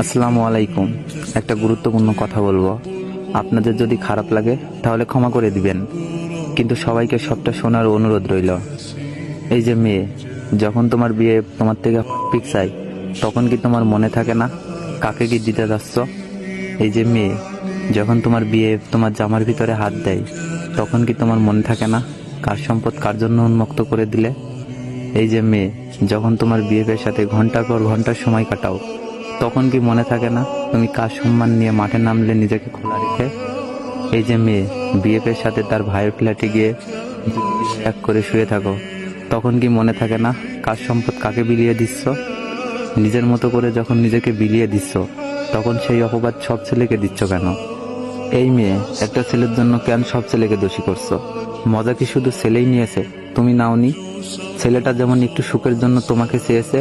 আসসালামু আলাইকুম। একটা গুরুত্বপূর্ণ কথা বলবো। আপনাদের যদি খারাপ লাগে তাহলে ক্ষমা করে দিবেন, কিন্তু সবাইকে সবটা শোনার অনুরোধ রইল। এই যে মেয়ে, যখন তোমার বিয়ে তোমার থেকে পিক চাই, তখন কি তোমার মনে থাকে না কাকে কি দিতে যাচ্ছ? এই যে মেয়ে, যখন তোমার বিয়ে তোমার জামার ভিতরে হাত দেয়, তখন কি তোমার মনে থাকে না কার সম্পদ কার জন্য উন্মুক্ত করে দিলে? এই যে মেয়ে, যখন তোমার বিএফের সাথে ঘন্টার পর ঘন্টা সময় কাটাও, তখন কি মনে থাকে না তুমি কার সম্মান নিয়ে মাঠে নামলে নিজেকে খোলা রেখে? এই যে মেয়ে, বিএফের সাথে তার ভাইয়ের ফ্ল্যাটে গিয়ে এক করে শুয়ে থাকো, তখন কি মনে থাকে না কার সম্পদ কাকে বিলিয়ে দিচ্ছ? নিজের মতো করে যখন নিজেকে বিলিয়ে দিচ্ছ, তখন সেই অপবাদ সব ছেলেকে দিচ্ছ কেন? এই মেয়ে, একটা ছেলের জন্য কেন সব ছেলেকে দোষী করছো? মজা কি শুধু ছেলেই নিয়েছে, তুমি নাওনি? ছেলেটা যেমন একটু সুখের জন্য তোমাকে চেয়েছে,